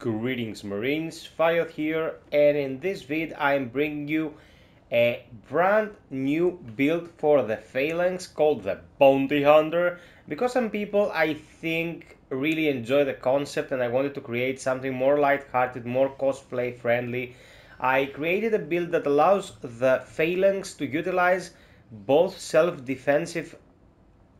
Greetings Marines, FiOth here, and in this vid I'm bringing you a brand new build for the Phalanx called the Bounty Hunter, because some people I think really enjoy the concept and I wanted to create something more lighthearted, more cosplay friendly. I created a build that allows the Phalanx to utilize both self-defensive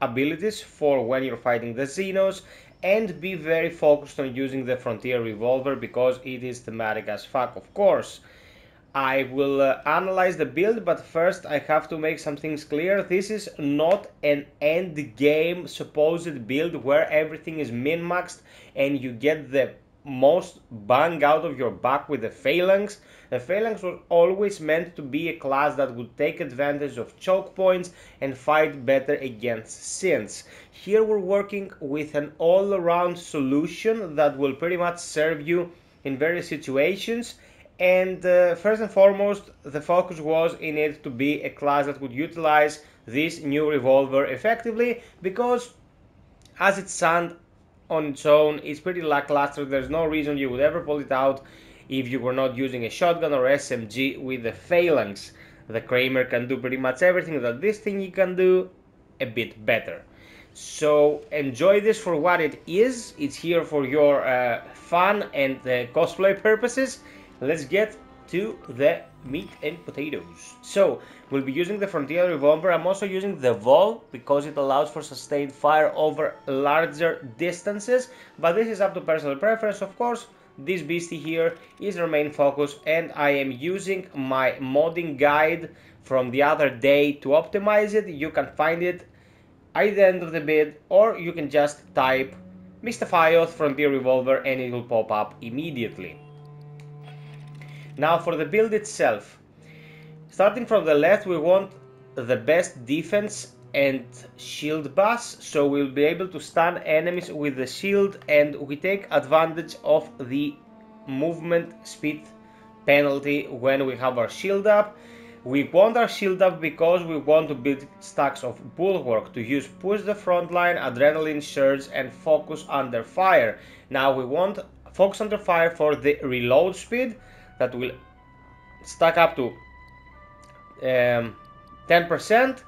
abilities for when you're fighting the Xenos and be very focused on using the Frontier Revolver because it is thematic as fuck, of course. I will analyze the build, but first I have to make some things clear. This is not an end game supposed build where everything is min-maxed and you get the most bang out of your buck with the Phalanx. The Phalanx was always meant to be a class that would take advantage of choke points and fight better against synths. Here we're working with an all-around solution that will pretty much serve you in various situations. And first and foremost, the focus was in it to be a class that would utilize this new revolver effectively, because as it stands on its own, it's pretty lackluster. There's no reason you would ever pull it out if you were not using a shotgun or SMG with the Phalanx. The Kramer can do pretty much everything that this thing can do, a bit better. So enjoy this for what it is. It's here for your fun and cosplay purposes. Let's get to the meat and potatoes. So we'll be using the Frontier Revolver. I'm also using the Vol because it allows for sustained fire over larger distances, but this is up to personal preference, of course. This beastie here is our main focus, and I am using my modding guide from the other day to optimize it. You can find it at the end of the vid, or you can just type Mista FiOth Frontier Revolver and it will pop up immediately. Now for the build itself, starting from the left, we want the best defense and shield bus, so we'll be able to stun enemies with the shield, and we take advantage of the movement speed penalty when we have our shield up. We want our shield up because we want to build stacks of bulwark to use push the front line, adrenaline surge, and focus under fire. Now we want focus under fire for the reload speed that will stack up to 10%.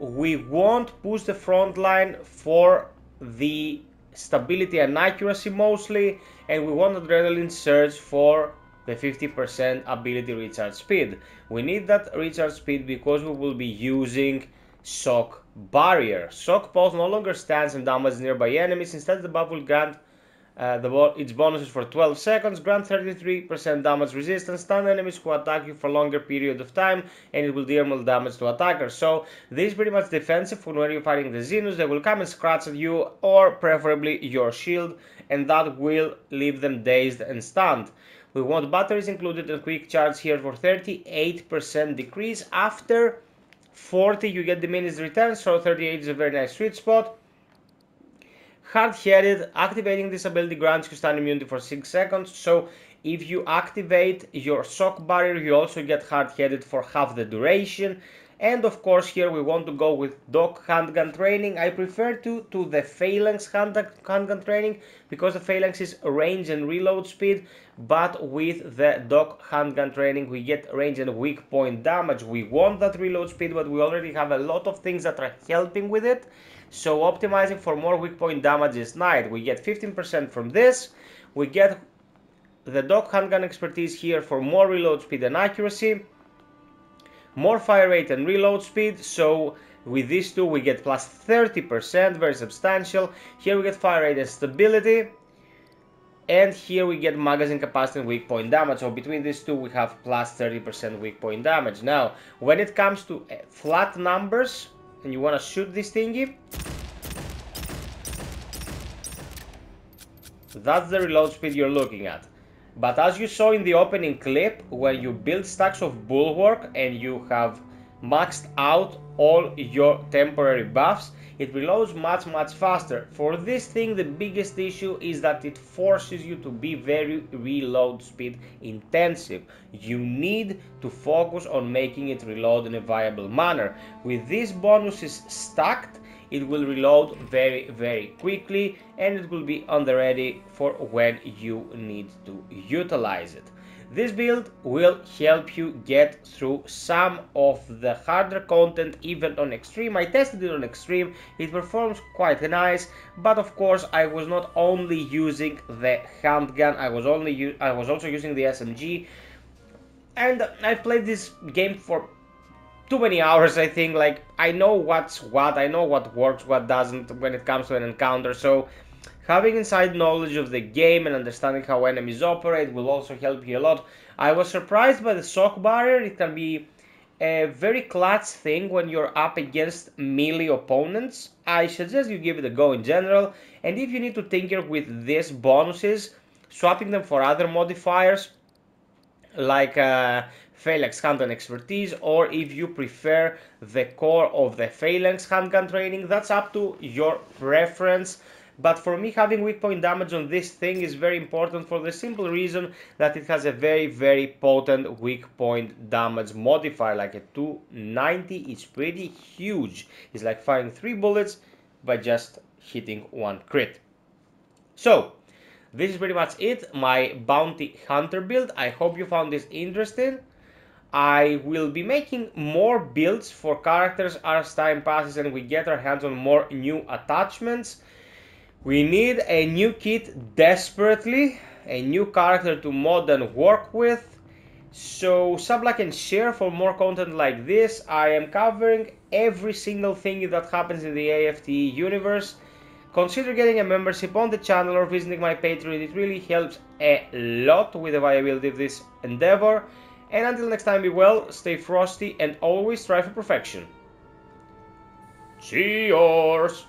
We won't push the front line for the stability and accuracy mostly, and we want adrenaline surge for the 50% ability recharge speed. We need that recharge speed because we will be using shock barrier. Shock pulse no longer stands and damages nearby enemies. Instead, the buff will grant its bonuses for 12 seconds, grant 33% damage resistance, stun enemies who attack you for a longer period of time, and it will deal more damage to attackers. So this is pretty much defensive when you're fighting the Xenos. They will come and scratch at you, or preferably your shield, and that will leave them dazed and stunned. We want batteries included and quick charge here for 38% decrease. After 40 you get diminished return, so 38 is a very nice sweet spot. Hard-headed, activating this ability grants you stun immunity for 6 seconds, so if you activate your shock barrier you also get hard-headed for half the duration. And of course here we want to go with Doc handgun training. I prefer to the Phalanx handgun training because the Phalanx is range and reload speed, but with the Doc handgun training we get range and weak point damage. We want that reload speed, but we already have a lot of things that are helping with it. So optimizing for more weak point damage is nice. We get 15% from this. We get the Doc handgun expertise here for more reload speed and accuracy, more fire rate and reload speed. So with these two we get plus 30%, very substantial. Here we get fire rate and stability, and here we get magazine capacity and weak point damage. So between these two we have plus 30% weak point damage. Now when it comes to flat numbers and you want to shoot this thingy, that's the reload speed you're looking at. But as you saw in the opening clip, when you build stacks of bulwark and you have maxed out all your temporary buffs, it reloads much faster. For this thing the biggest issue is that it forces you to be very reload speed intensive. You need to focus on making it reload in a viable manner. With these bonuses stacked, it will reload very quickly, and it will be on the ready for when you need to utilize it. This build will help you get through some of the harder content even on extreme. I tested it on extreme, it performs quite nice, but of course I was not only using the handgun, I was also using the SMG, and I played this game for too many hours. I think, like, I know what's what, I know what works, what doesn't when it comes to an encounter, so having inside knowledge of the game and understanding how enemies operate will also help you a lot. I was surprised by the shock barrier. It can be a very clutch thing when you're up against melee opponents. I suggest you give it a go in general, and if you need to tinker with these bonuses, swapping them for other modifiers like Phalanx handgun expertise, or if you prefer the core of the Phalanx handgun training, that's up to your preference. But for me, having weak point damage on this thing is very important for the simple reason that it has a very potent weak point damage modifier, like a 290. It's pretty huge. It's like firing 3 bullets by just hitting 1 crit. So this is pretty much it, my bounty hunter build. I hope you found this interesting. I will be making more builds for characters as time passes and we get our hands on more new attachments. We need a new kit desperately, a new character to mod and work with. So sub, like, and share for more content like this. I am covering every single thing that happens in the AFTE universe. Consider getting a membership on the channel or visiting my Patreon. It really helps a lot with the viability of this endeavor. And until next time, be well, stay frosty, and always strive for perfection. Cheers!